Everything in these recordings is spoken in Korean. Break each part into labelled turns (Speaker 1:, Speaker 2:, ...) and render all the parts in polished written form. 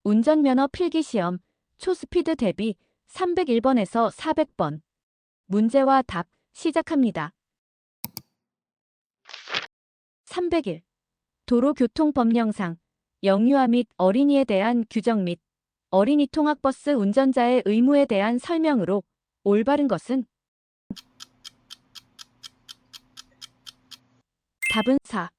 Speaker 1: 운전면허 필기시험 초스피드 대비 301번에서 400번. 문제와 답 시작합니다. 301. 도로교통법령상 영유아 및 어린이에 대한 규정 및 어린이 통학버스 운전자의 의무에 대한 설명으로 올바른 것은? 답은 4.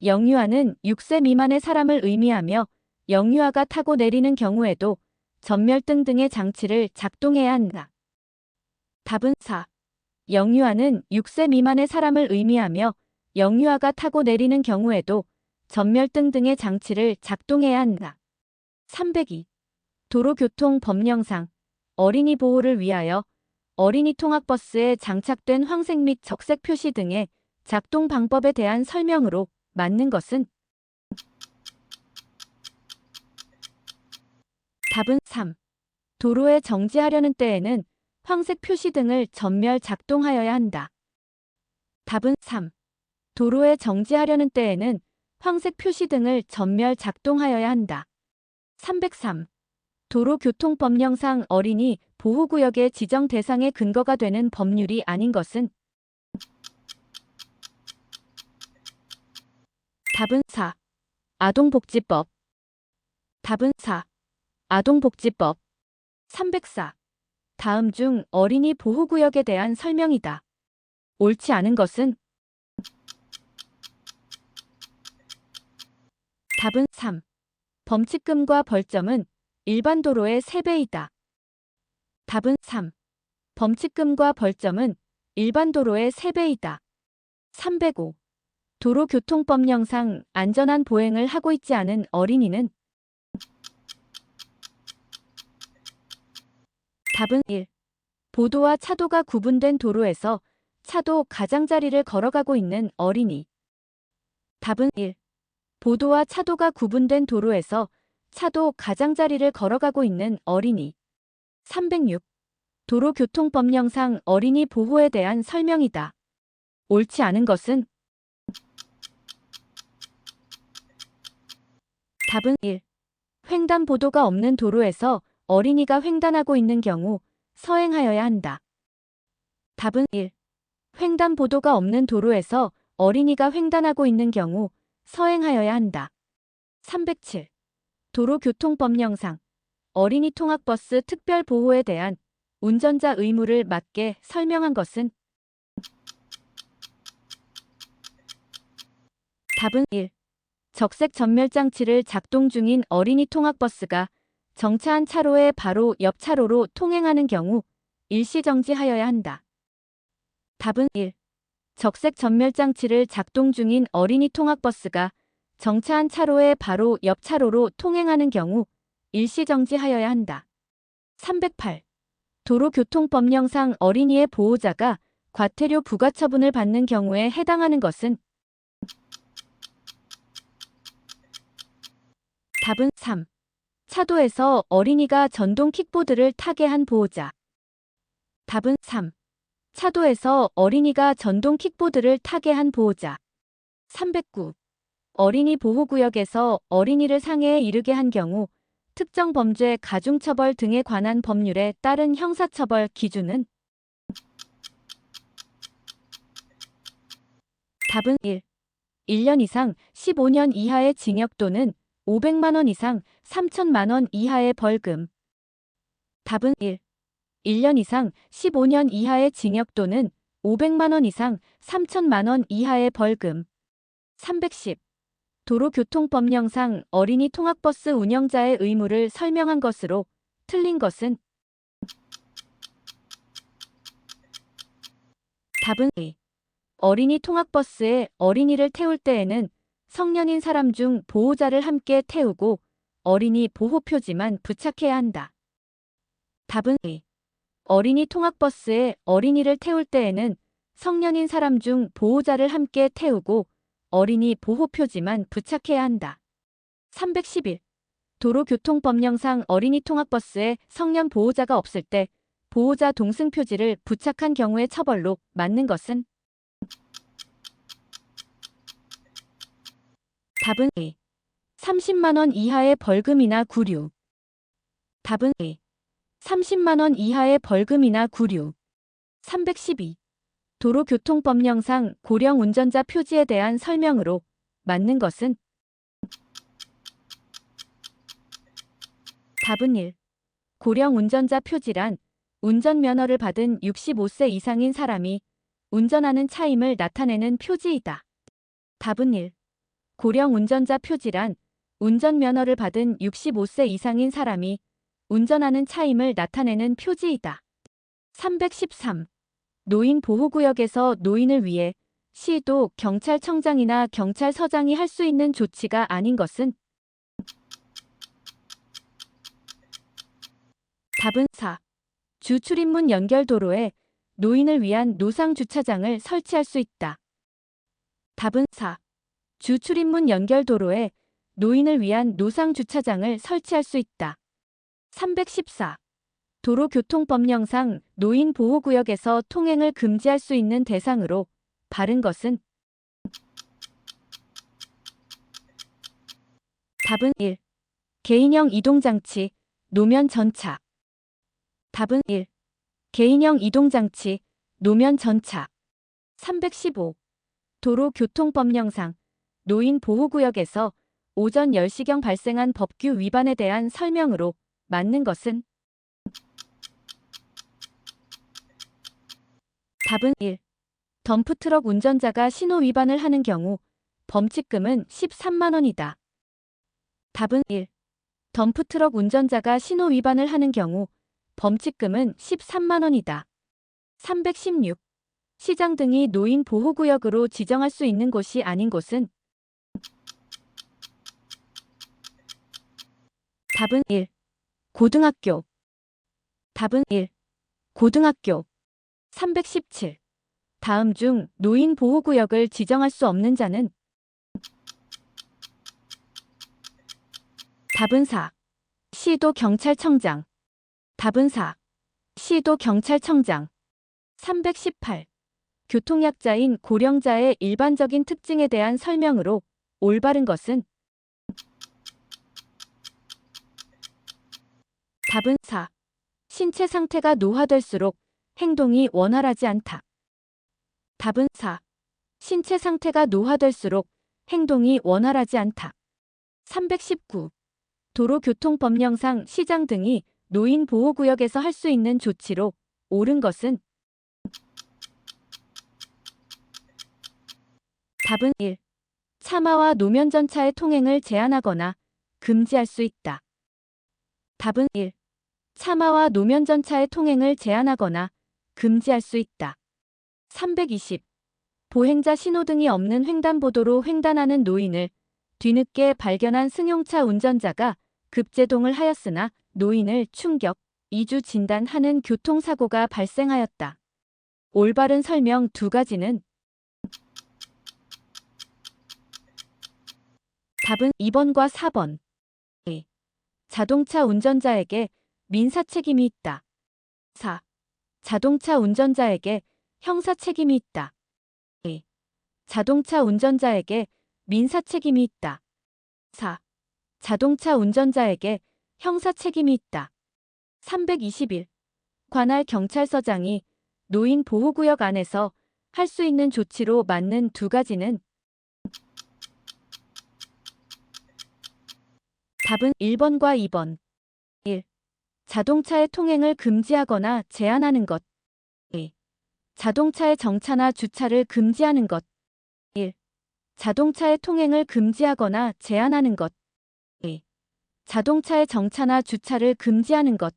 Speaker 1: 영유아는 6세 미만의 사람을 의미하며 영유아가 타고 내리는 경우에도 전멸등 등의 장치를 작동해야 한다. 답은 4. 영유아는 6세 미만의 사람을 의미하며 영유아가 타고 내리는 경우에도 전멸등 등의 장치를 작동해야 한다. 302. 도로교통법령상 어린이 보호를 위하여 어린이 통학버스에 장착된 황색 및 적색 표시 등의 작동 방법에 대한 설명으로 맞는 것은? 답은 3. 도로에 정지하려는 때에는 황색 표시 등을 전멸 작동하여야 한다. 답은 3. 도로에 정지하려는 때에는 황색 표시 등을 전멸 작동하여야 한다. 303. 도로교통법령상 어린이 보호구역의 지정 대상의 근거가 되는 법률이 아닌 것은? 답은 4. 아동복지법. 답은 4. 아동복지법. 304. 다음 중 어린이 보호구역에 대한 설명이다. 옳지 않은 것은? 답은 3. 범칙금과 벌점은 일반 도로의 3배이다. 답은 3. 범칙금과 벌점은 일반 도로의 3배이다. 305. 도로교통법령상 안전한 보행을 하고 있지 않은 어린이는? 답은 1. 보도와 차도가 구분된 도로에서 차도 가장자리를 걸어가고 있는 어린이. 답은 1. 보도와 차도가 구분된 도로에서 차도 가장자리를 걸어가고 있는 어린이. 306. 도로교통법령상 어린이 보호에 대한 설명이다. 옳지 않은 것은? 답은 1. 횡단보도가 없는 도로에서 어린이가 횡단하고 있는 경우 서행하여야 한다. 답은 1. 횡단보도가 없는 도로에서 어린이가 횡단하고 있는 경우 서행하여야 한다. 307. 도로교통법령상 어린이 통학버스 특별보호에 대한 운전자 의무를 맞게 설명한 것은? 답은 1. 적색 전멸장치를 작동 중인 어린이 통학버스가 정차한 차로의 바로 옆 차로로 통행하는 경우 일시정지하여야 한다. 답은 1. 적색 전멸장치를 작동 중인 어린이 통학버스가 정차한 차로의 바로 옆 차로로 통행하는 경우 일시정지하여야 한다. 308. 도로교통법령상 어린이의 보호자가 과태료 부과처분을 받는 경우에 해당하는 것은? 답은 3. 차도에서 어린이가 전동 킥보드를 타게 한 보호자. 답은 3. 차도에서 어린이가 전동 킥보드를 타게 한 보호자. 309. 어린이 보호구역에서 어린이를 상해에 이르게 한 경우 특정 범죄 가중처벌 등에 관한 법률에 따른 형사처벌 기준은? 답은 1. 1년 이상 15년 이하의 징역 또는 500만 원 이상 3천만 원 이하의 벌금. 답은 1. 1년 이상 15년 이하의 징역 또는 500만 원 이상 3천만 원 이하의 벌금. 310. 도로교통법령상 어린이 통학버스 운영자의 의무를 설명한 것으로 틀린 것은? 답은 2. 어린이 통학버스에 어린이를 태울 때에는 성년인 사람 중 보호자를 함께 태우고 어린이 보호표지만 부착해야 한다. 답은 2. 어린이 통학버스에 어린이를 태울 때에는 성년인 사람 중 보호자를 함께 태우고 어린이 보호표지만 부착해야 한다. 311. 도로교통법령상 어린이 통학버스에 성년 보호자가 없을 때 보호자 동승표지를 부착한 경우의 처벌로 맞는 것은? 답은 2. 30만 원 이하의 벌금이나 구류. 답은 A. 30만 원 이하의 벌금이나 구류. 312. 도로교통법령상 고령 운전자 표지에 대한 설명으로 맞는 것은? 답은 1. 고령 운전자 표지란 운전면허를 받은 65세 이상인 사람이 운전하는 차임을 나타내는 표지이다. 답은 1. 고령 운전자 표지란 운전면허를 받은 65세 이상인 사람이 운전하는 차임을 나타내는 표지이다. 313. 노인 보호구역에서 노인을 위해 시도 경찰청장이나 경찰서장이 할 수 있는 조치가 아닌 것은? 답은 4. 주 출입문 연결 도로에 노인을 위한 노상 주차장을 설치할 수 있다. 답은 4. 주 출입문 연결 도로에 노인을 위한 노상 주차장을 설치할 수 있다. 314. 도로교통법령상 노인 보호구역에서 통행을 금지할 수 있는 대상으로 바른 것은? 답은 1. 개인형 이동장치, 노면 전차. 답은 1. 개인형 이동장치, 노면 전차. 315. 도로교통법령상 노인 보호구역에서 오전 10시경 발생한 법규 위반에 대한 설명으로 맞는 것은? 답은 1. 덤프트럭 운전자가 신호 위반을 하는 경우 범칙금은 13만 원이다. 답은 1. 덤프트럭 운전자가 신호 위반을 하는 경우 범칙금은 13만 원이다. 316. 시장 등이 노인 보호구역으로 지정할 수 있는 곳이 아닌 곳은? 답은 1. 고등학교. 답은 1. 고등학교. 317. 다음 중 노인 보호구역을 지정할 수 없는 자는? 답은 4. 시도 경찰청장. 답은 4. 시도 경찰청장. 318. 교통약자인 고령자의 일반적인 특징에 대한 설명으로 올바른 것은? 답은 4. 신체 상태가 노화될수록 행동이 원활하지 않다. 답은 4. 신체 상태가 노화될수록 행동이 원활하지 않다. 319. 도로교통법령상 시장 등이 노인 보호구역에서 할 수 있는 조치로 옳은 것은? 답은 1. 차마와 노면 전차의 통행을 제한하거나 금지할 수 있다. 답은 1. 차마와 노면 전차의 통행을 제한하거나 금지할 수 있다. 320. 보행자 신호등이 없는 횡단보도로 횡단하는 노인을 뒤늦게 발견한 승용차 운전자가 급제동을 하였으나 노인을 충격, 이주 진단하는 교통사고가 발생하였다. 올바른 설명 두 가지는? 답은 2번과 4번. 2. 자동차 운전자에게 민사 책임이 있다. 4. 자동차 운전자에게 형사 책임이 있다. 2. 자동차 운전자에게 민사 책임이 있다. 4. 자동차 운전자에게 형사 책임이 있다. 321. 관할 경찰서장이 노인 보호구역 안에서 할 수 있는 조치로 맞는 두 가지는? 답은 1번과 2번. 1. 자동차의 통행을 금지하거나 제한하는 것. 2. 자동차의 정차나 주차를 금지하는 것. 1. 자동차의 통행을 금지하거나 제한하는 것. 2. 자동차의 정차나 주차를 금지하는 것.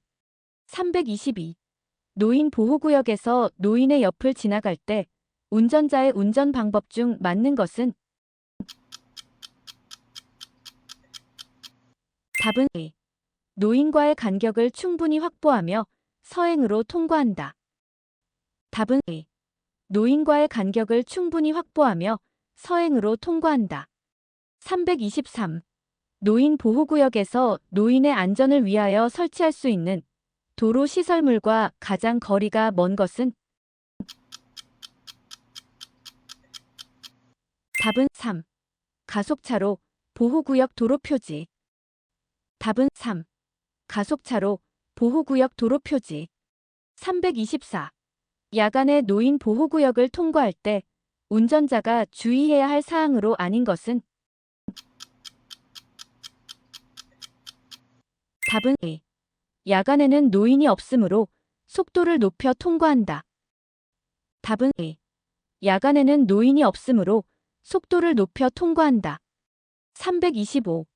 Speaker 1: 322. 노인 보호구역에서 노인의 옆을 지나갈 때 운전자의 운전 방법 중 맞는 것은? 답은 2. 노인과의 간격을 충분히 확보하며 서행으로 통과한다. 답은 2. 노인과의 간격을 충분히 확보하며 서행으로 통과한다. 323. 노인 보호구역에서 노인의 안전을 위하여 설치할 수 있는 도로 시설물과 가장 거리가 먼 것은? 답은 3. 가속차로 보호구역 도로표지. 답은 3. 가속차로, 보호구역 도로 표지. 324. 야간에 노인 보호구역을 통과할 때 운전자가 주의해야 할 사항으로 아닌 것은? 답은 A. 야간에는 노인이 없으므로 속도를 높여 통과한다. 답은 A. 야간에는 노인이 없으므로 속도를 높여 통과한다. 325.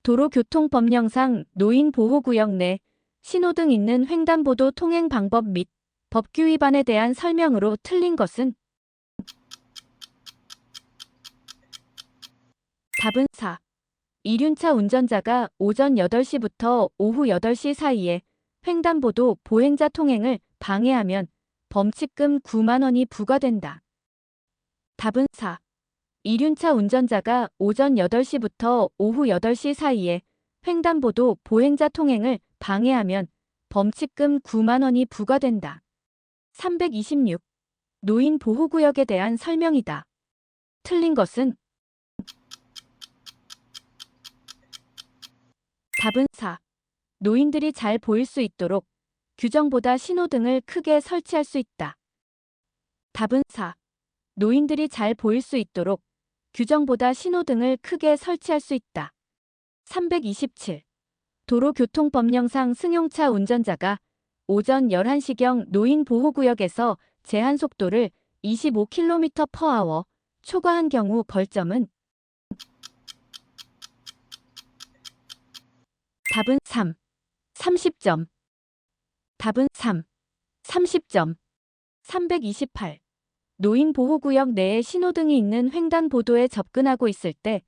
Speaker 1: 도로교통법령상 노인 보호구역 내 신호등 있는 횡단보도 통행 방법 및 법규 위반에 대한 설명으로 틀린 것은? 답은 4. 이륜차 운전자가 오전 8시부터 오후 8시 사이에 횡단보도 보행자 통행을 방해하면 범칙금 9만 원이 부과된다. 답은 4. 이륜차 운전자가 오전 8시부터 오후 8시 사이에 횡단보도 보행자 통행을 방해하면 범칙금 9만 원이 부과된다. 326. 노인 보호구역에 대한 설명이다. 틀린 것은? 답은 4. 노인들이 잘 보일 수 있도록 규정보다 신호등을 크게 설치할 수 있다. 답은 4. 노인들이 잘 보일 수 있도록 규정보다 신호등을 크게 설치할 수 있다. 327. 도로교통법령상 승용차 운전자가 오전 11시경 노인 보호구역에서 제한 속도를 25km/h 초과한 경우 벌점은? 답은 3. 30점. 답은 3. 30점. 328. 노인 보호구역 내에 신호등이 있는 횡단보도에 접근하고 있을 때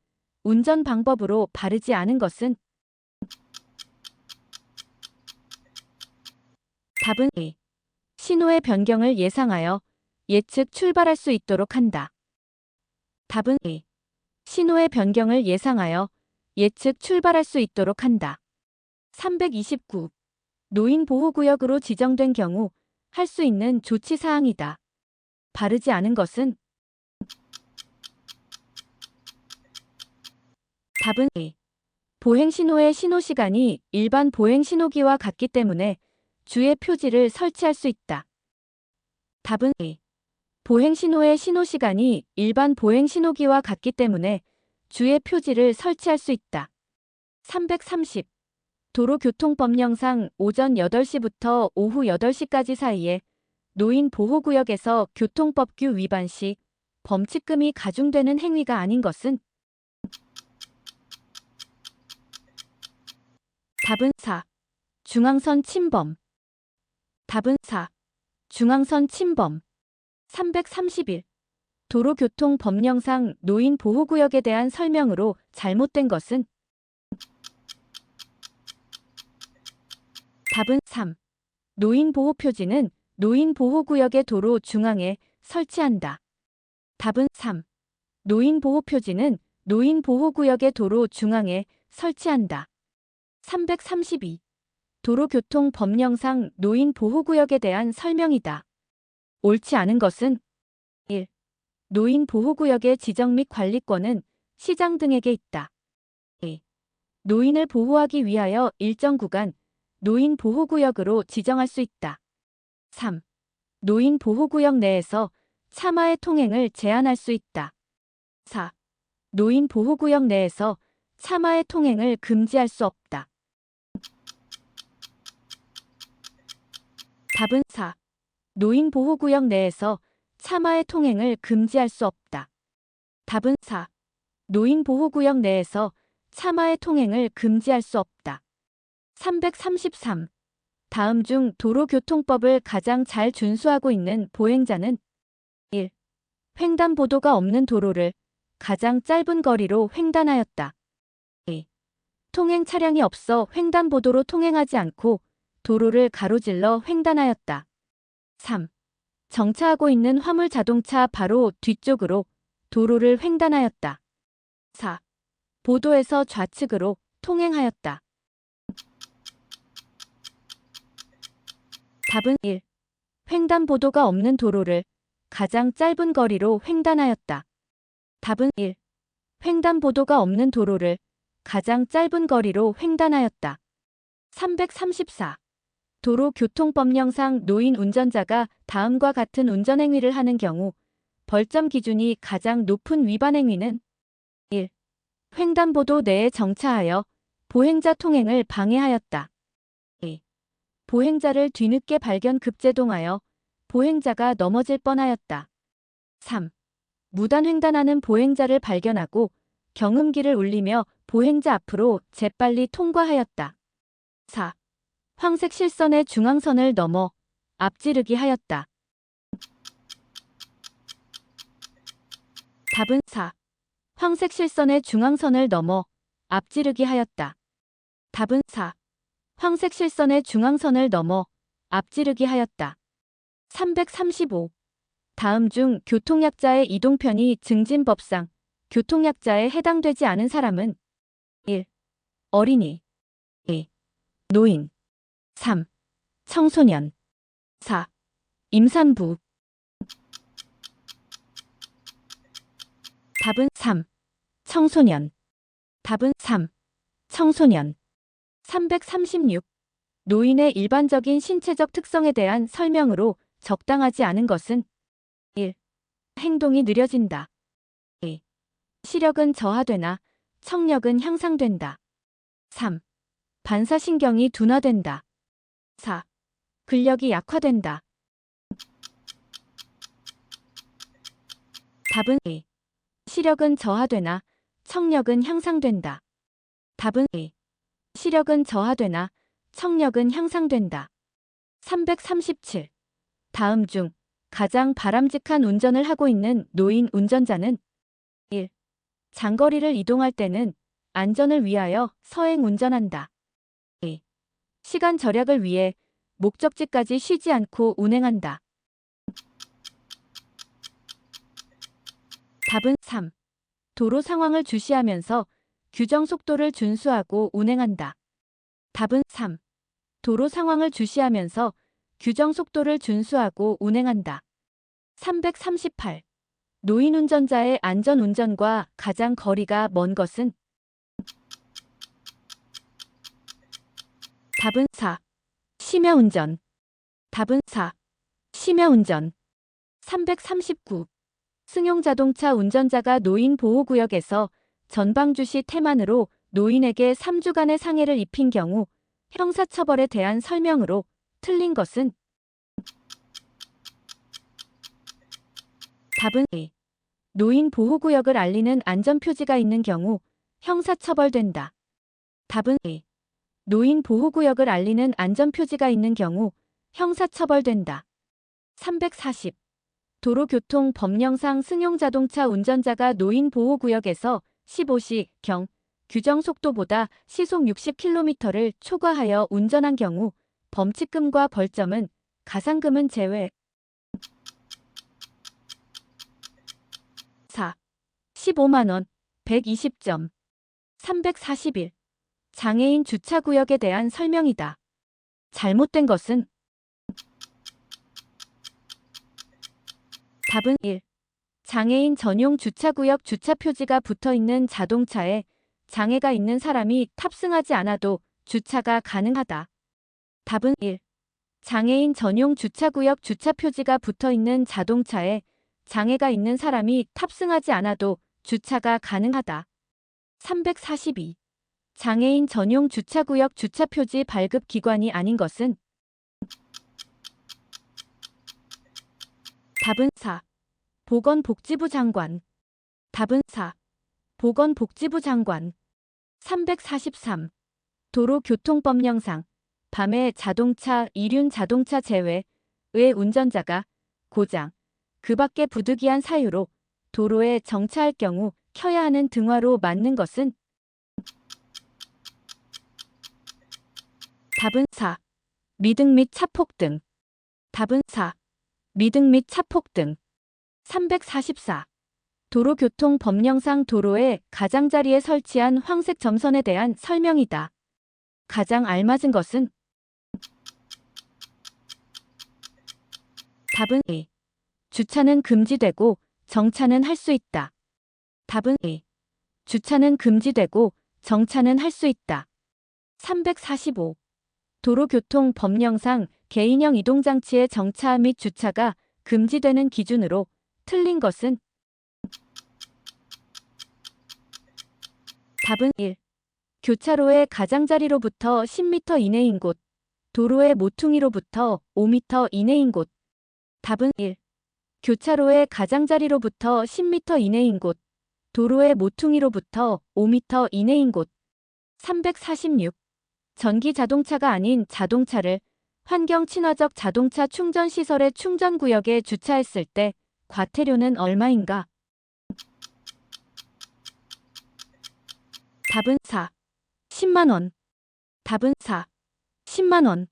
Speaker 1: 운전 방법으로 바르지 않은 것은? 답은 A. 신호의 변경을 예상하여 예측 출발할 수 있도록 한다. 답은 A. 신호의 변경을 예상하여 예측 출발할 수 있도록 한다. 329. 노인 보호구역으로 지정된 경우 할 수 있는 조치사항이다. 바르지 않은 것은? 답은 A. 보행신호의 신호시간이 일반 보행신호기와 같기 때문에 주의 표지를 설치할 수 있다. 답은 A. 보행신호의 신호시간이 일반 보행신호기와 같기 때문에 주의 표지를 설치할 수 있다. 330. 도로교통법령상 오전 8시부터 오후 8시까지 사이에 노인 보호구역에서 교통법규 위반 시 범칙금이 가중되는 행위가 아닌 것은? 답은 4. 중앙선 침범. 답은 4. 중앙선 침범. 331. 도로교통법령상 노인 보호구역에 대한 설명으로 잘못된 것은? 답은 3. 노인 보호 표지는 노인 보호구역의 도로 중앙에 설치한다. 답은 3. 노인 보호 표지는 노인 보호구역의 도로 중앙에 설치한다. 332. 도로교통법령상 노인 보호구역에 대한 설명이다. 옳지 않은 것은? 1. 노인 보호구역의 지정 및 관리권은 시장 등에게 있다. 2. 노인을 보호하기 위하여 일정 구간 노인 보호구역으로 지정할 수 있다. 3. 노인 보호구역 내에서 차마의 통행을 제한할 수 있다. 4. 노인 보호구역 내에서 차마의 통행을 금지할 수 없다. 답은 4. 노인 보호구역 내에서 차마의 통행을 금지할 수 없다. 답은 4. 노인 보호구역 내에서 차마의 통행을 금지할 수 없다. 333. 다음 중 도로교통법을 가장 잘 준수하고 있는 보행자는? 1. 횡단보도가 없는 도로를 가장 짧은 거리로 횡단하였다. 2. 통행 차량이 없어 횡단보도로 통행하지 않고 도로를 가로질러 횡단하였다. 3. 정차하고 있는 화물 자동차 바로 뒤쪽으로 도로를 횡단하였다. 4. 보도에서 좌측으로 통행하였다. 답은 1. 횡단보도가 없는 도로를 가장 짧은 거리로 횡단하였다. 답은 1. 횡단보도가 없는 도로를 가장 짧은 거리로 횡단하였다. 334. 도로교통법령상 노인 운전자가 다음과 같은 운전행위를 하는 경우 벌점 기준이 가장 높은 위반 행위는 1. 횡단보도 내에 정차하여 보행자 통행을 방해하였다. 2. 보행자를 뒤늦게 발견 급제동하여 보행자가 넘어질 뻔하였다. 3. 무단 횡단하는 보행자를 발견하고 경음기를 울리며 보행자 앞으로 재빨리 통과하였다. 4. 황색 실선의 중앙선을 넘어 앞지르기 하였다. 답은 4. 황색 실선의 중앙선을 넘어 앞지르기 하였다. 답은 4. 황색 실선의 중앙선을 넘어 앞지르기 하였다. 335. 다음 중 교통약자의 이동편의 증진법상 교통약자에 해당되지 않은 사람은 1. 어린이 2. 노인 3. 청소년 4. 임산부 답은 3. 청소년 답은 3. 청소년 336. 노인의 일반적인 신체적 특성에 대한 설명으로 적당하지 않은 것은 1. 행동이 느려진다. 2. 시력은 저하되나 청력은 향상된다. 3. 반사신경이 둔화된다. 4. 근력이 약화된다. 답은 2. 시력은 저하되나 청력은 향상된다. 답은 2. 시력은 저하되나 청력은 향상된다. 337. 다음 중 가장 바람직한 운전을 하고 있는 노인 운전자는 1. 장거리를 이동할 때는 안전을 위하여 서행 운전한다. 2. 시간 절약을 위해 목적지까지 쉬지 않고 운행한다. 답은 3. 도로 상황을 주시하면서 규정 속도를 준수하고 운행한다. 답은 3. 도로 상황을 주시하면서 규정 속도를 준수하고 운행한다. 338. 노인 운전자의 안전 운전과 가장 거리가 먼 것은 답은 4. 심야 운전. 답은 4. 심야 운전. 339. 승용자동차 운전자가 노인 보호구역에서 전방주시 태만으로 노인에게 3주간의 상해를 입힌 경우 형사처벌에 대한 설명으로 틀린 것은 답은 2. 노인 보호구역을 알리는 안전표지가 있는 경우 형사처벌된다. 답은 2. 노인 보호구역을 알리는 안전표지가 있는 경우 형사처벌된다. 340. 도로교통법령상 승용자동차 운전자가 노인 보호구역에서 15시/경 규정속도보다 시속 60km를 초과하여 운전한 경우 범칙금과 벌점은 가상금은 제외. 4. 15만원 120점 341. 장애인 주차구역에 대한 설명이다. 잘못된 것은 답은 1. 장애인 전용 주차구역 주차표지가 붙어있는 자동차에 장애가 있는 사람이 탑승하지 않아도 주차가 가능하다. 답은 1. 장애인 전용 주차구역 주차표지가 붙어있는 자동차에 장애가 있는 사람이 탑승하지 않아도 주차가 가능하다. 342. 장애인 전용 주차구역 주차표지 발급 기관이 아닌 것은 답은 4. 보건복지부 장관. 답은 4. 보건복지부 장관. 343. 도로교통법령상 밤에 자동차, 이륜 자동차 제외의 운전자가 고장, 그 밖에 부득이한 사유로 도로에 정차할 경우 켜야 하는 등화로 맞는 것은 답은 4. 미등 및 차폭등. 답은 4. 미등 및 차폭등. 344. 도로교통법령상 도로의 가장자리에 설치한 황색 점선에 대한 설명이다. 가장 알맞은 것은 답은 2. 주차는 금지되고 정차는 할 수 있다. 답은 2. 주차는 금지되고 정차는 할 수 있다. 345. 도로교통법령상 개인형 이동장치의 정차 및 주차가 금지되는 기준으로 틀린 것은? 답은 1. 교차로의 가장자리로부터 10m 이내인 곳, 도로의 모퉁이로부터 5m 이내인 곳. 답은 1. 교차로의 가장자리로부터 10m 이내인 곳, 도로의 모퉁이로부터 5m 이내인 곳. 346. 전기 자동차가 아닌 자동차를 환경 친화적 자동차 충전 시설의 충전 구역에 주차했을 때 과태료는 얼마인가? 답은 4. 10만 원. 답은 4. 10만 원.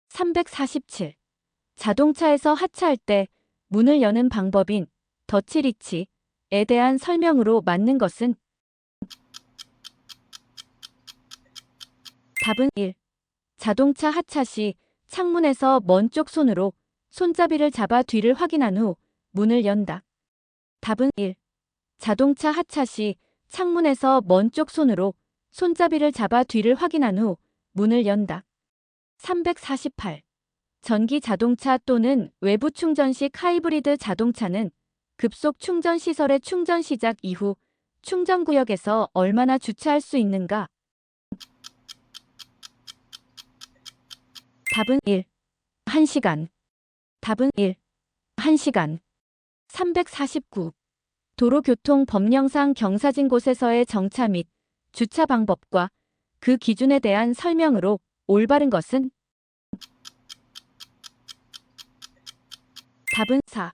Speaker 1: 347. 자동차에서 하차할 때 문을 여는 방법인 더치리치에 대한 설명으로 맞는 것은? 답은 1. 자동차 하차 시 창문에서 먼 쪽 손으로 손잡이를 잡아 뒤를 확인한 후 문을 연다. 답은 1. 자동차 하차 시 창문에서 먼 쪽 손으로 손잡이를 잡아 뒤를 확인한 후 문을 연다. 348. 전기 자동차 또는 외부 충전식 하이브리드 자동차는 급속 충전 시설의 충전 시작 이후 충전구역에서 얼마나 주차할 수 있는가? 답은 1. 1시간. 답은 1. 1시간. 349. 도로교통법령상 경사진 곳에서의 정차 및 주차 방법과 그 기준에 대한 설명으로 올바른 것은? 답은 4.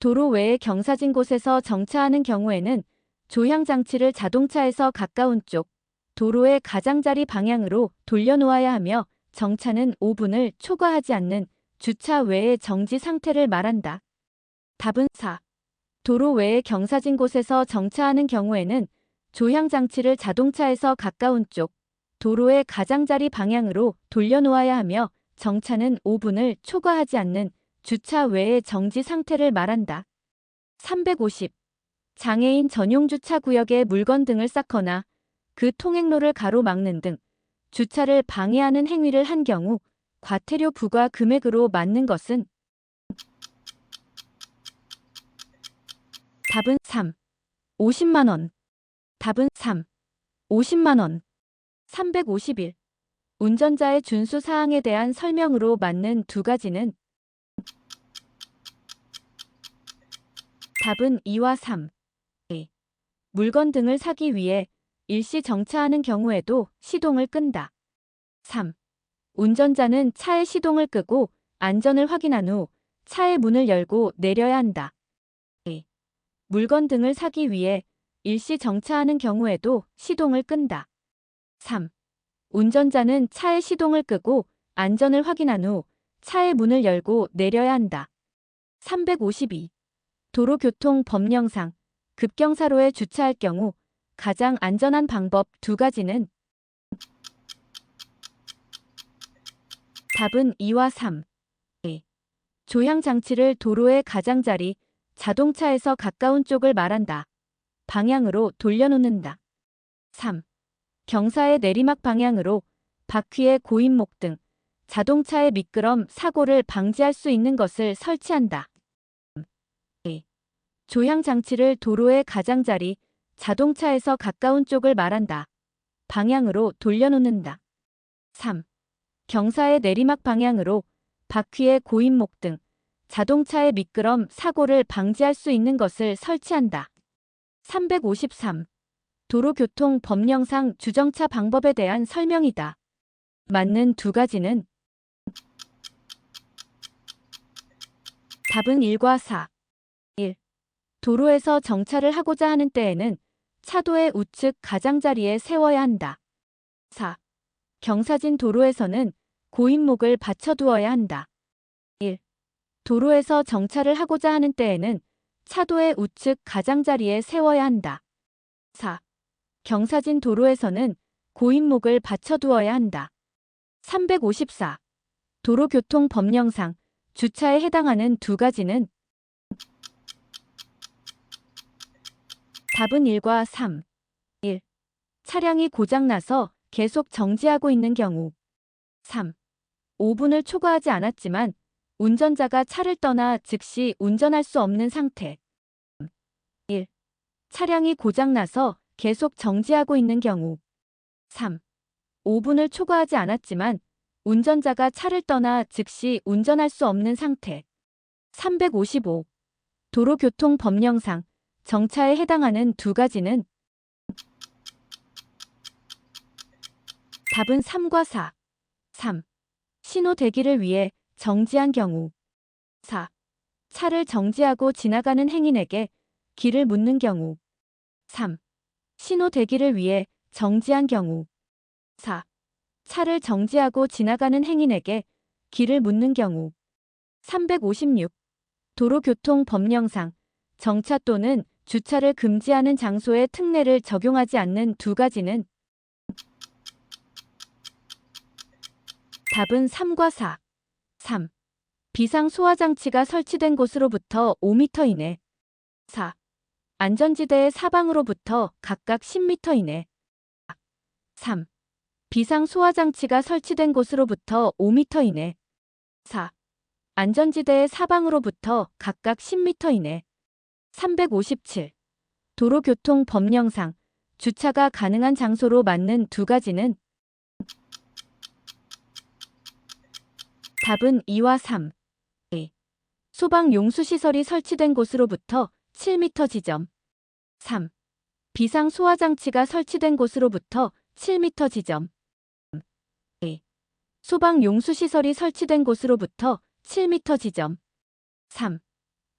Speaker 1: 도로 외의 경사진 곳에서 정차하는 경우에는 조향장치를 자동차에서 가까운 쪽, 도로의 가장자리 방향으로 돌려놓아야 하며 정차는 5분을 초과하지 않는 주차 외의 정지 상태를 말한다. 답은 4. 도로 외의 경사진 곳에서 정차하는 경우에는 조향장치를 자동차에서 가까운 쪽, 도로의 가장자리 방향으로 돌려놓아야 하며 정차는 5분을 초과하지 않는 주차 외의 정지 상태를 말한다. 350. 장애인 전용 주차 구역에 물건 등을 쌓거나 그 통행로를 가로막는 등 주차를 방해하는 행위를 한 경우 과태료 부과 금액으로 맞는 것은? 답은 3. 50만 원. 답은 3. 50만 원. 351. 운전자의 준수 사항에 대한 설명으로 맞는 두 가지는? 답은 2와 3. 2. 물건 등을 사기 위해 일시 정차하는 경우에도 시동을 끈다. 3. 운전자는 차의 시동을 끄고 안전을 확인한 후 차의 문을 열고 내려야 한다. 2. 물건 등을 사기 위해 일시 정차하는 경우에도 시동을 끈다. 3. 운전자는 차의 시동을 끄고 안전을 확인한 후 차의 문을 열고 내려야 한다. 352. 도로교통법령상 급경사로에 주차할 경우 가장 안전한 방법 두 가지는? 답은 2와 3. 2. 조향장치를 도로의 가장자리, 자동차에서 가까운 쪽을 말한다. 방향으로 돌려놓는다. 3. 경사의 내리막 방향으로 바퀴의 고인목 등 자동차의 미끄럼 사고를 방지할 수 있는 것을 설치한다. 2. 조향장치를 도로의 가장자리, 자동차에서 가까운 쪽을 말한다. 방향으로 돌려놓는다. 3. 경사의 내리막 방향으로 바퀴의 고인목 등 자동차의 미끄럼 사고를 방지할 수 있는 것을 설치한다. 353. 도로교통법령상 주정차 방법에 대한 설명이다. 맞는 두 가지는? 답은 1과 4. 1. 도로에서 정차를 하고자 하는 때에는 차도의 우측 가장자리에 세워야 한다. 4. 경사진 도로에서는 고인목을 받쳐두어야 한다. 1. 도로에서 정차를 하고자 하는 때에는 차도의 우측 가장자리에 세워야 한다. 4. 경사진 도로에서는 고인목을 받쳐두어야 한다. 354. 도로교통법령상 주차에 해당하는 두 가지는? 답은 1과 3. 1. 차량이 고장나서 계속 정지하고 있는 경우. 3. 5분을 초과하지 않았지만 운전자가 차를 떠나 즉시 운전할 수 없는 상태. 1. 차량이 고장나서 계속 정지하고 있는 경우. 3. 5분을 초과하지 않았지만 운전자가 차를 떠나 즉시 운전할 수 없는 상태. 355. 도로교통법령상 정차에 해당하는 두 가지는 답은 3과 4. 3. 신호 대기를 위해 정지한 경우. 4. 차를 정지하고 지나가는 행인에게 길을 묻는 경우. 3. 신호 대기를 위해 정지한 경우. 4. 차를 정지하고 지나가는 행인에게 길을 묻는 경우. 356. 도로교통법령상 정차 또는 주차를 금지하는 장소에 특례를 적용하지 않는 두 가지는 답은 3과 4. 3. 비상 소화장치가 설치된 곳으로부터 5m 이내. 4. 안전지대의 사방으로부터 각각 10m 이내. 3. 비상 소화장치가 설치된 곳으로부터 5m 이내. 4. 안전지대의 사방으로부터 각각 10m 이내. 357. 도로교통법령상 주차가 가능한 장소로 맞는 두 가지는 답은 2와 3. 2. 소방용수시설이 설치된 곳으로부터 7m 지점. 3. 비상 소화장치가 설치된 곳으로부터 7m 지점. 2. 소방용수시설이 설치된 곳으로부터 7m 지점. 3.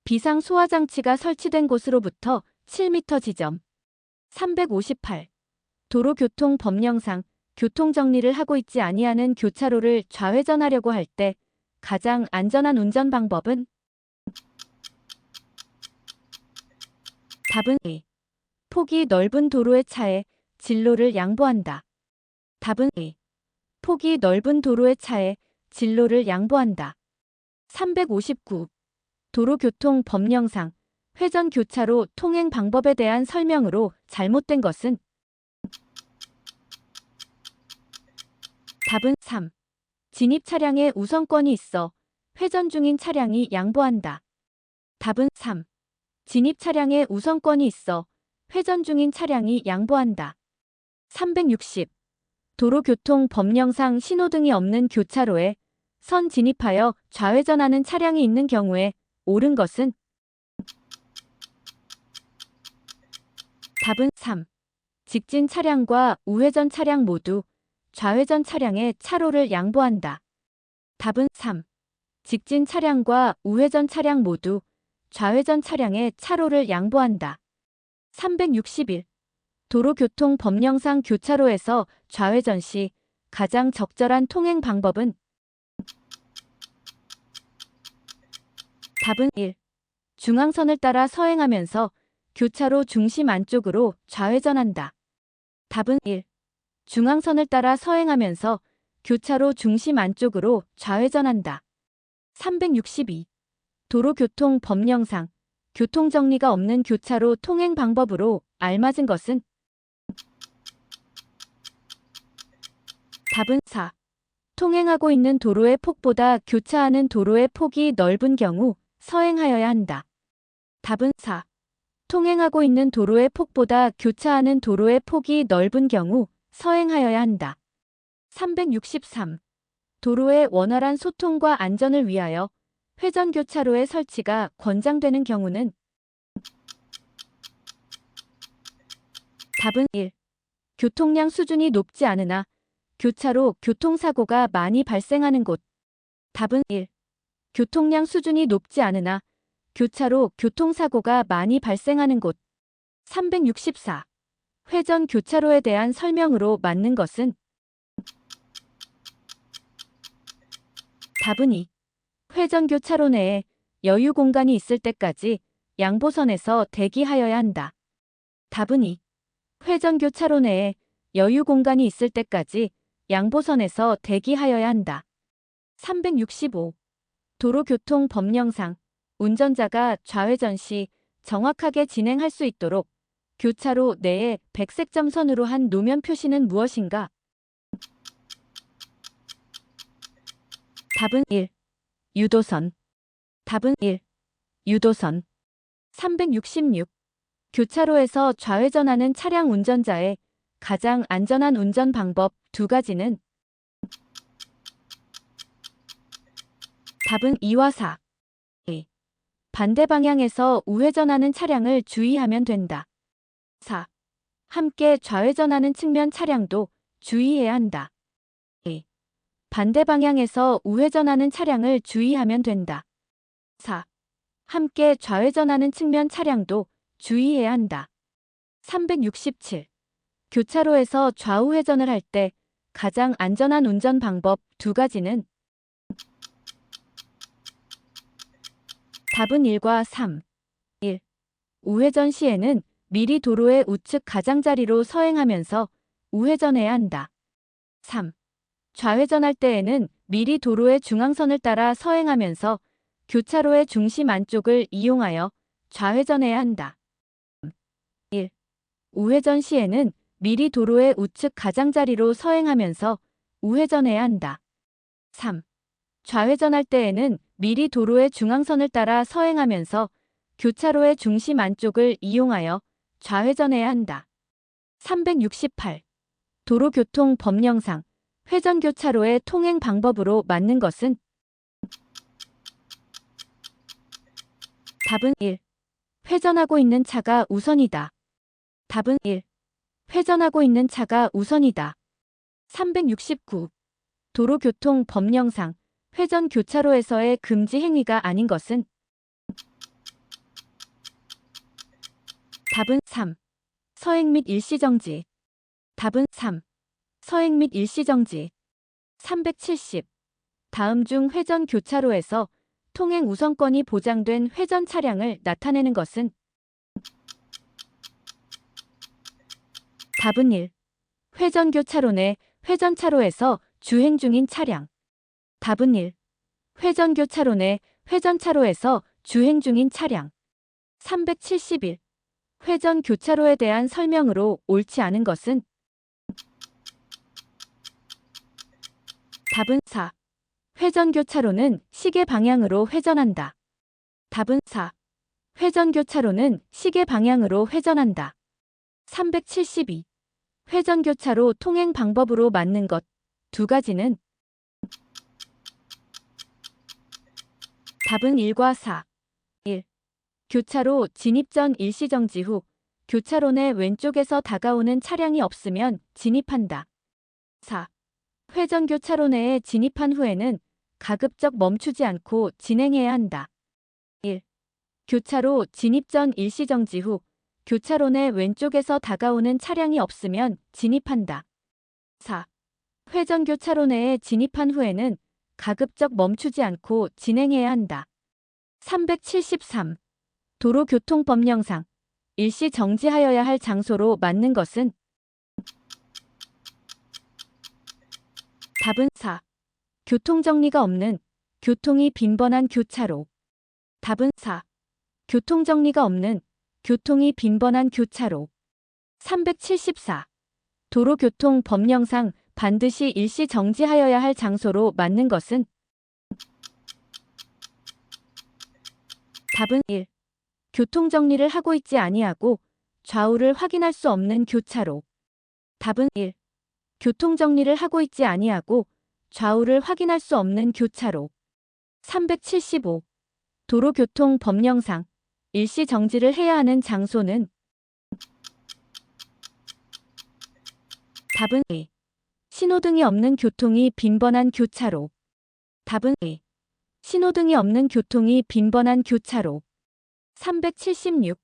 Speaker 1: 비상 소화장치가 설치된 곳으로부터 7m 지점. 358. 도로교통법령상 교통정리를 하고 있지 아니하는 교차로를 좌회전하려고 할 때 가장 안전한 운전 방법은 답은 2. 폭이 넓은 도로의 차에 진로를 양보한다. 답은 2. 폭이 넓은 도로의 차에 진로를 양보한다. 359. 도로교통법령상 회전교차로 통행 방법에 대한 설명으로 잘못된 것은 답은 3. 진입 차량에 우선권이 있어 회전 중인 차량이 양보한다. 답은 3. 진입 차량에 우선권이 있어 회전 중인 차량이 양보한다. 360. 도로교통법령상 신호등이 없는 교차로에 선 진입하여 좌회전하는 차량이 있는 경우에 옳은 것은 답은 3. 직진 차량과 우회전 차량 모두 좌회전 차량에 차로를 양보한다. 답은 3. 직진 차량과 우회전 차량 모두 좌회전 차량에 차로를 양보한다. 361. 도로교통법령상 교차로에서 좌회전 시 가장 적절한 통행 방법은 답은 1. 중앙선을 따라 서행하면서 교차로 중심 안쪽으로 좌회전한다. 답은 1. 중앙선을 따라 서행하면서 교차로 중심 안쪽으로 좌회전한다. 362. 도로교통법령상 교통정리가 없는 교차로 통행 방법으로 알맞은 것은 답은 4. 통행하고 있는 도로의 폭보다 교차하는 도로의 폭이 넓은 경우 서행하여야 한다. 답은 4. 통행하고 있는 도로의 폭보다 교차하는 도로의 폭이 넓은 경우 서행하여야 한다. 363. 도로의 원활한 소통과 안전을 위하여 회전교차로의 설치가 권장되는 경우는 답은 1. 교통량 수준이 높지 않으나 교차로 교통사고가 많이 발생하는 곳. 답은 1. 교통량 수준이 높지 않으나 교차로 교통사고가 많이 발생하는 곳. 364. 회전 교차로에 대한 설명으로 맞는 것은 답은 2. 회전 교차로 내에 여유 공간이 있을 때까지 양보선에서 대기하여야 한다. 답은 2. 회전 교차로 내에 여유 공간이 있을 때까지 양보선에서 대기하여야 한다. 365. 도로교통법령상 운전자가 좌회전 시 정확하게 진행할 수 있도록 교차로 내에 백색 점선으로 한 노면 표시는 무엇인가? 답은 1. 유도선. 답은 1. 유도선. 366. 교차로에서 좌회전하는 차량 운전자의 가장 안전한 운전 방법 두 가지는? 답은 2와 4. 2. 반대 방향에서 우회전하는 차량을 주의하면 된다. 4. 함께 좌회전하는 측면 차량도 주의해야 한다. 2. 반대 방향에서 우회전하는 차량을 주의하면 된다. 4. 함께 좌회전하는 측면 차량도 주의해야 한다. 367. 교차로에서 좌우회전을 할 때 가장 안전한 운전 방법 두 가지는? 답은 1과 3. 1. 우회전 시에는 미리 도로의 우측 가장자리로 서행하면서 우회전해야 한다. 3. 좌회전할 때에는 미리 도로의 중앙선을 따라 서행하면서 교차로의 중심 안쪽을 이용하여 좌회전해야 한다. 1. 우회전 시에는 미리 도로의 우측 가장자리로 서행하면서 우회전해야 한다. 3. 좌회전할 때에는 미리 도로의 중앙선을 따라 서행하면서 교차로의 중심 안쪽을 이용하여 좌회전해야 한다. 368. 도로교통법령상 회전교차로의 통행 방법으로 맞는 것은? 답은 1. 회전하고 있는 차가 우선이다. 답은 1. 회전하고 있는 차가 우선이다. 369. 도로교통법령상 회전 교차로에서의 금지 행위가 아닌 것은? 답은 3. 서행 및 일시정지. 답은 3. 서행 및 일시정지. 370. 다음 중 회전 교차로에서 통행 우선권이 보장된 회전 차량을 나타내는 것은? 답은 1. 회전 교차로 내 회전 차로에서 주행 중인 차량. 답은 1. 회전 교차로 내 회전 차로에서 주행 중인 차량. 371. 회전 교차로에 대한 설명으로 옳지 않은 것은? 답은 4. 회전 교차로는 시계 방향으로 회전한다. 답은 4. 회전 교차로는 시계 방향으로 회전한다. 372. 회전 교차로 통행 방법으로 맞는 것 두 가지는? 답은 1과 4. 1. 교차로 진입 전 일시정지 후 교차로 내 왼쪽에서 다가오는 차량이 없으면 진입한다. 4. 회전 교차로 내에 진입한 후에는 가급적 멈추지 않고 진행해야 한다. 1. 교차로 진입 전 일시정지 후 교차로 내 왼쪽에서 다가오는 차량이 없으면 진입한다. 4. 회전 교차로 내에 진입한 후에는 가급적 멈추지 않고 진행해야 한다. 373. 도로교통법령상 일시 정지하여야 할 장소로 맞는 것은? 답은 4. 교통정리가 없는, 교통이 빈번한 교차로. 답은 4. 교통정리가 없는, 교통이 빈번한 교차로. 374. 도로교통법령상 반드시 일시 정지하여야 할 장소로 맞는 것은? 답은 1. 교통정리를 하고 있지 아니하고 좌우를 확인할 수 없는 교차로. 답은 1. 교통정리를 하고 있지 아니하고 좌우를 확인할 수 없는 교차로. 375. 도로교통법령상 일시 정지를 해야 하는 장소는? 답은 2. 신호등이 없는 교통이 빈번한 교차로. 답은 2. 신호등이 없는 교통이 빈번한 교차로. 376.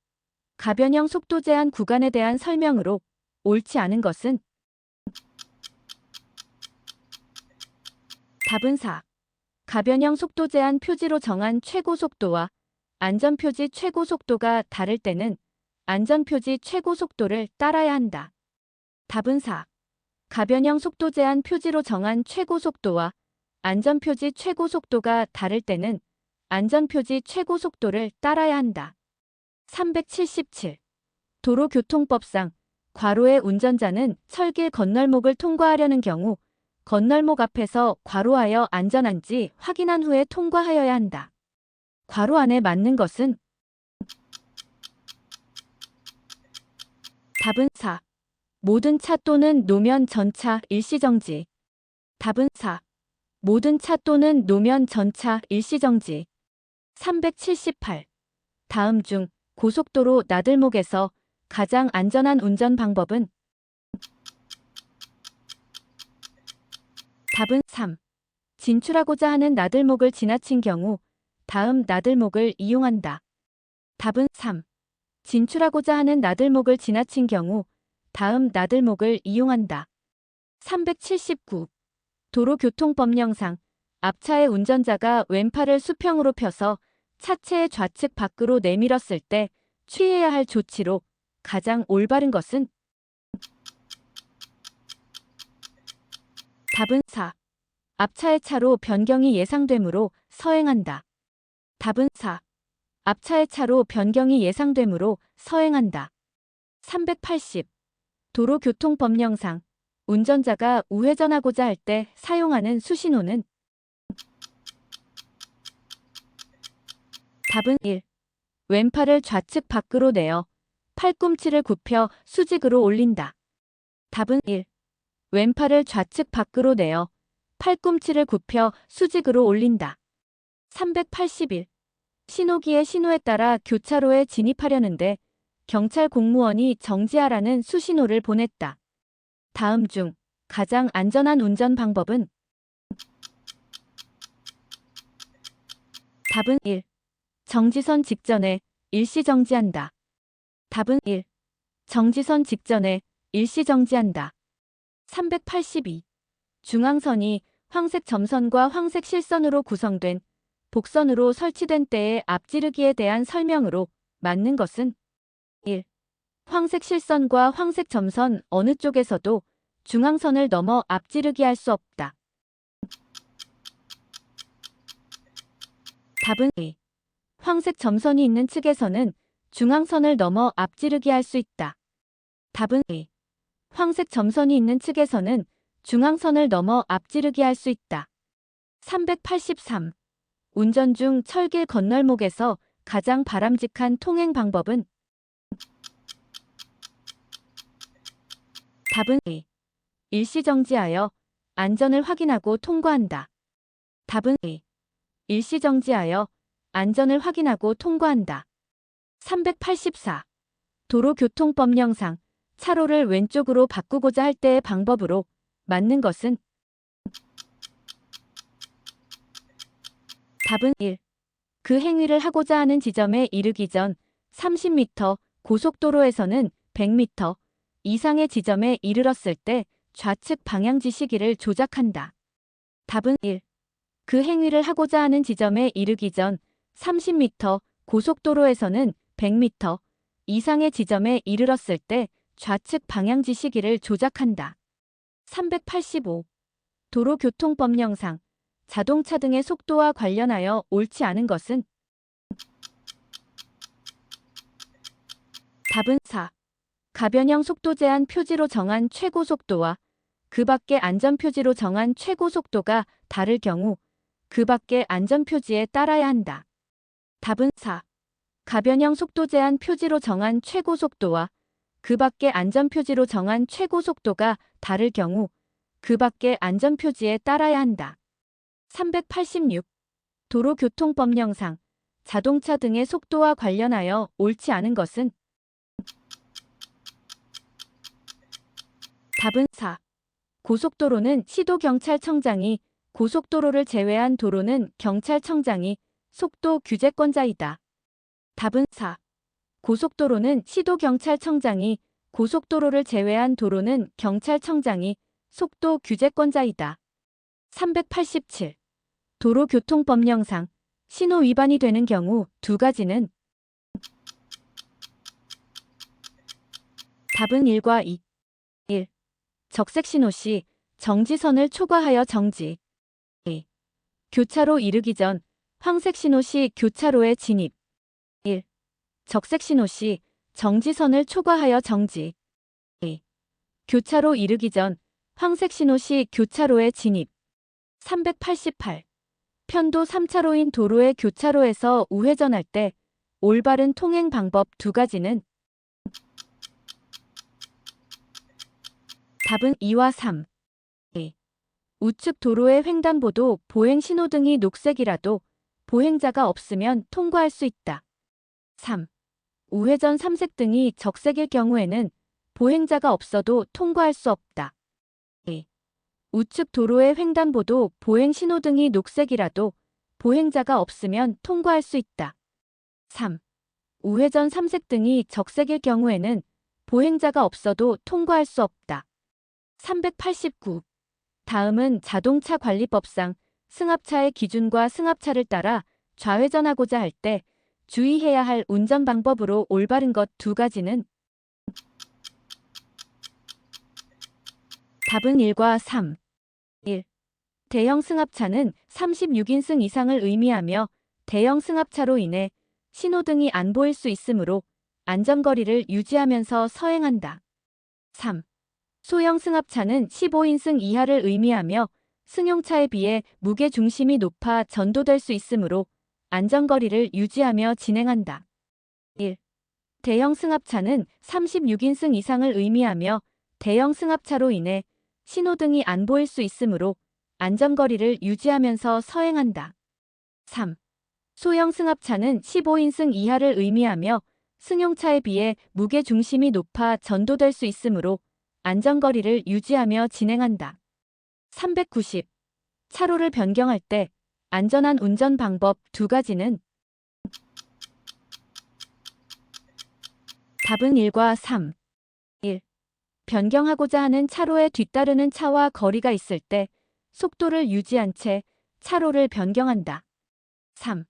Speaker 1: 가변형 속도 제한 구간에 대한 설명으로 옳지 않은 것은? 답은 4. 가변형 속도 제한 표지로 정한 최고 속도와 안전표지 최고 속도가 다를 때는 안전표지 최고 속도를 따라야 한다. 답은 4. 가변형 속도 제한 표지로 정한 최고 속도와 안전표지 최고 속도가 다를 때는 안전표지 최고 속도를 따라야 한다. 377. 도로교통법상 괄호의 운전자는 철길 건널목을 통과하려는 경우 건널목 앞에서 괄호하여 안전한지 확인한 후에 통과하여야 한다. 괄호 안에 맞는 것은 답은 4. 모든 차 또는 노면 전차 일시정지. 답은 4. 모든 차 또는 노면 전차 일시정지. 378. 다음 중 고속도로 나들목에서 가장 안전한 운전 방법은? 답은 3. 진출하고자 하는 나들목을 지나친 경우 다음 나들목을 이용한다. 답은 3. 진출하고자 하는 나들목을 지나친 경우 다음 나들목을 이용한다. 379. 도로교통법령상 앞차의 운전자가 왼팔을 수평으로 펴서 차체의 좌측 밖으로 내밀었을 때 취해야 할 조치로 가장 올바른 것은? 답은 4. 앞차의 차로 변경이 예상되므로 서행한다. 답은 4. 앞차의 차로 변경이 예상되므로 서행한다. 380. 도로교통법령상 운전자가 우회전하고자 할 때 사용하는 수신호는? 답은 1. 왼팔을 좌측 밖으로 내어 팔꿈치를 굽혀 수직으로 올린다. 답은 1. 왼팔을 좌측 밖으로 내어 팔꿈치를 굽혀 수직으로 올린다. 381. 신호기의 신호에 따라 교차로에 진입하려는데 경찰 공무원이 정지하라는 수신호를 보냈다. 다음 중 가장 안전한 운전 방법은? 답은 1. 정지선 직전에 일시정지한다. 답은 1. 정지선 직전에 일시정지한다. 382. 중앙선이 황색 점선과 황색 실선으로 구성된 복선으로 설치된 때의 앞지르기에 대한 설명으로 맞는 것은? 1. 황색 실선과 황색 점선 어느 쪽에서도 중앙선을 넘어 앞지르기 할 수 없다. 답은 2. 황색 점선이 있는 측에서는 중앙선을 넘어 앞지르기 할 수 있다. 답은 2. 황색 점선이 있는 측에서는 중앙선을 넘어 앞지르기 할 수 있다. 383. 운전 중 철길 건널목에서 가장 바람직한 통행 방법은? 답은 2. 일시정지하여 안전을 확인하고 통과한다. 답은 2. 일시정지하여 안전을 확인하고 통과한다. 384. 도로교통법령상 차로를 왼쪽으로 바꾸고자 할 때의 방법으로 맞는 것은? 답은 1. 그 행위를 하고자 하는 지점에 이르기 전 30m, 고속도로에서는 100m 이상의 지점에 이르렀을 때 좌측 방향지 시기를 조작한다. 답은 1. 그 행위를 하고자 하는 지점에 이르기 전 30m, 고속도로에서는 100m 이상의 지점에 이르렀을 때 좌측 방향지 시기를 조작한다. 385. 도로교통법령상 자동차 등의 속도와 관련하여 옳지 않은 것은? 답은 4. 가변형 속도 제한 표지로 정한 최고 속도와 그 밖의 안전표지로 정한 최고 속도가 다를 경우 그 밖의 안전표지에 따라야 한다. 답은 4. 가변형 속도 제한 표지로 정한 최고 속도와 그 밖의 안전표지로 정한 최고 속도가 다를 경우 그 밖의 안전표지에 따라야 한다. 386. 도로교통법령상 자동차 등의 속도와 관련하여 옳지 않은 것은? 답은 4. 고속도로는 시도경찰청장이, 고속도로를 제외한 도로는 경찰청장이 속도 규제권자이다. 답은 4. 고속도로는 시도경찰청장이, 고속도로를 제외한 도로는 경찰청장이 속도 규제권자이다. 387. 도로교통법령상 신호 위반이 되는 경우 두 가지는? 답은 1과 2. 1. 적색 신호 시 정지선을 초과하여 정지. 2. 교차로 이르기 전 황색 신호 시 교차로에 진입. 1. 적색 신호 시 정지선을 초과하여 정지. 2. 교차로 이르기 전 황색 신호 시 교차로에 진입. 388. 편도 3차로인 도로의 교차로에서 우회전할 때 올바른 통행 방법 두 가지는? 답은 2와 3. 2. 우측 도로의 횡단보도 보행 신호등이 녹색이라도 보행자가 없으면 통과할 수 있다. 3. 우회전 삼색등이 적색일 경우에는 보행자가 없어도 통과할 수 없다. 2. 우측 도로의 횡단보도 보행 신호등이 녹색이라도 보행자가 없으면 통과할 수 있다. 3. 우회전 삼색등이 적색일 경우에는 보행자가 없어도 통과할 수 없다. 389. 다음은 자동차 관리법상 승합차의 기준과 승합차를 따라 좌회전하고자 할 때 주의해야 할 운전 방법으로 올바른 것 두 가지는? 답은 1과 3. 1. 대형 승합차는 36인승 이상을 의미하며 대형 승합차로 인해 신호등이 안 보일 수 있으므로 안전거리를 유지하면서 서행한다. 3. 소형 승합차는 15인승 이하를 의미하며 승용차에 비해 무게 중심이 높아 전도될 수 있으므로 안전거리를 유지하며 진행한다. 1. 대형 승합차는 36인승 이상을 의미하며 대형 승합차로 인해 신호등이 안 보일 수 있으므로 안전거리를 유지하면서 서행한다. 3. 소형 승합차는 15인승 이하를 의미하며 승용차에 비해 무게 중심이 높아 전도될 수 있으므로 안전거리를 유지하며 진행한다. 390. 차로를 변경할 때 안전한 운전 방법 두 가지는? 답은 1과 3. 1. 변경하고자 하는 차로에 뒤따르는 차와 거리가 있을 때 속도를 유지한 채 차로를 변경한다. 3.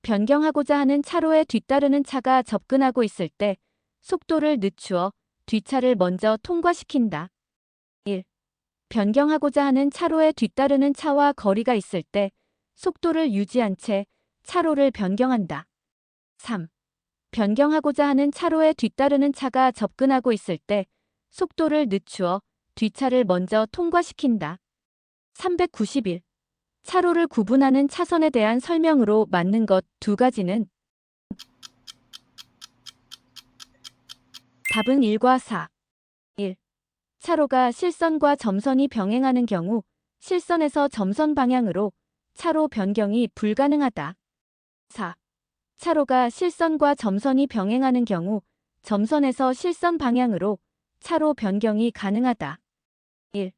Speaker 1: 변경하고자 하는 차로에 뒤따르는 차가 접근하고 있을 때 속도를 늦추어 뒷차를 먼저 통과시킨다. 1. 변경하고자 하는 차로에 뒤따르는 차와 거리가 있을 때 속도를 유지한 채 차로를 변경한다. 3. 변경하고자 하는 차로에 뒤따르는 차가 접근하고 있을 때 속도를 늦추어 뒷차를 먼저 통과시킨다. 391. 차로를 구분하는 차선에 대한 설명으로 맞는 것 두 가지는? 답은 1과 4. 1. 차로가 실선과 점선이 병행하는 경우 실선에서 점선 방향으로 차로 변경이 불가능하다. 4. 차로가 실선과 점선이 병행하는 경우 점선에서 실선 방향으로 차로 변경이 가능하다. 1.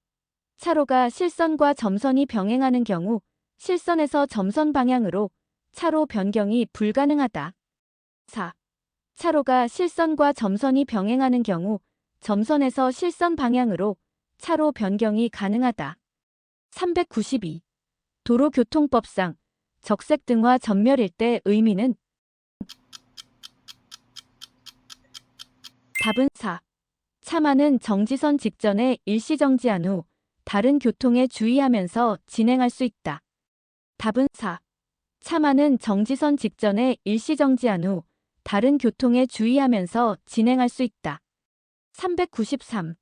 Speaker 1: 차로가 실선과 점선이 병행하는 경우 실선에서 점선 방향으로 차로 변경이 불가능하다. 4. 차로가 실선과 점선이 병행하는 경우 점선에서 실선 방향으로 차로 변경이 가능하다. 392. 도로교통법상 적색등화 전멸일 때 의미는? 답은 4. 차만은 정지선 직전에 일시정지한 후 다른 교통에 주의하면서 진행할 수 있다. 답은 4. 차만은 정지선 직전에 일시정지한 후 다른 교통에 주의하면서 진행할 수 있다. 393.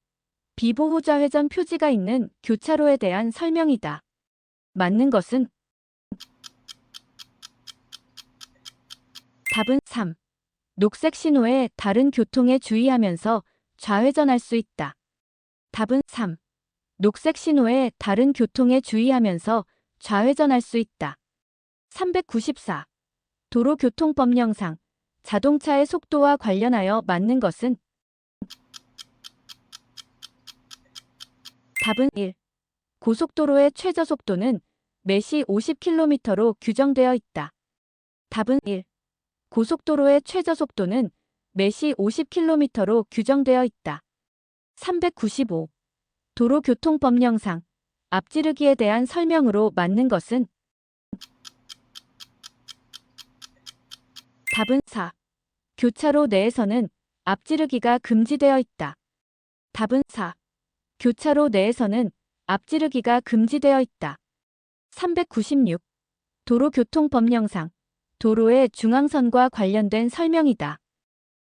Speaker 1: 비보호 좌회전 표지가 있는 교차로에 대한 설명이다. 맞는 것은? 답은 3. 녹색 신호에 다른 교통에 주의하면서 좌회전할 수 있다. 답은 3. 녹색 신호에 다른 교통에 주의하면서 좌회전할 수 있다. 394. 도로교통법령상 자동차의 속도와 관련하여 맞는 것은? 답은 1. 고속도로의 최저속도는 매시 50km로 규정되어 있다. 답은 1. 고속도로의 최저속도는 매시 50km로 규정되어 있다. 395. 도로교통법령상 앞지르기에 대한 설명으로 맞는 것은? 답은 4. 교차로 내에서는 앞지르기가 금지되어 있다. 답은 4. 교차로 내에서는 앞지르기가 금지되어 있다. 396. 도로교통법령상 도로의 중앙선과 관련된 설명이다.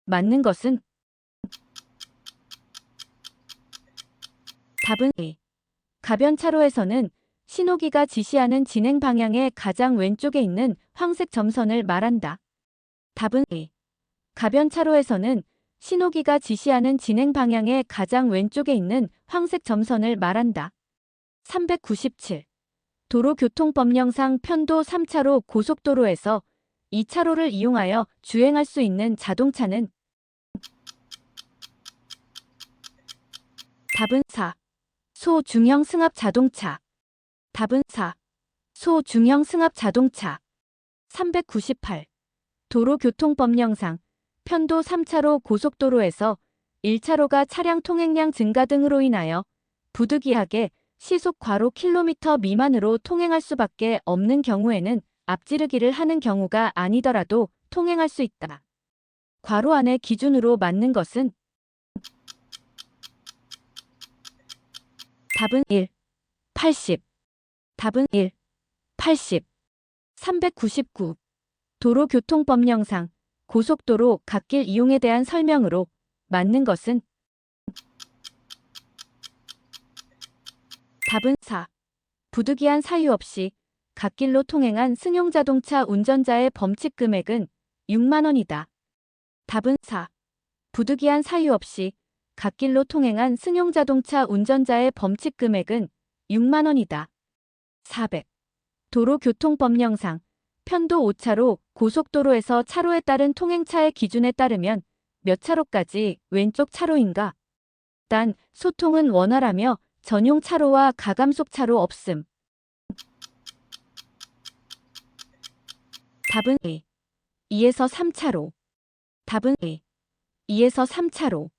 Speaker 1: 맞는 것은? 답은 2. 가변차로에서는 신호기가 지시하는 진행 방향의 가장 왼쪽에 있는 황색 점선을 말한다. 답은 A. 가변차로에서는 신호기가 지시하는 진행 방향의 가장 왼쪽에 있는 황색 점선을 말한다. 397. 도로교통법령상 편도 3차로 고속도로에서 2차로를 이용하여 주행할 수 있는 자동차는 답은 4. 소중형 승합 자동차. 답은 4. 소중형 승합 자동차. 398. 도로교통법령상 편도 3차로 고속도로에서 1차로가 차량 통행량 증가 등으로 인하여 부득이하게 시속 과로 킬로미터 미만으로 통행할 수밖에 없는 경우에는 앞지르기를 하는 경우가 아니더라도 통행할 수 있다. 괄호 안에 기준으로 맞는 것은 답은 1. 80. 답은 1. 80. 399. 도로교통법령상 고속도로 갓길 이용에 대한 설명으로 맞는 것은 답은 4. 부득이한 사유 없이 갓길로 통행한 승용자동차 운전자의 범칙 금액은 6만 원이다. 답은 4. 부득이한 사유 없이 갓길로 통행한 승용자동차 운전자의 범칙 금액은 6만 원이다. 400. 도로교통법령상 편도 5차로 고속도로에서 차로에 따른 통행차의 기준에 따르면 몇 차로까지 왼쪽 차로인가? 단, 소통은 원활하며 전용 차로와 가감속 차로 없음. 답은 A. 2에서 3차로. 답은 A. 2에서 3차로.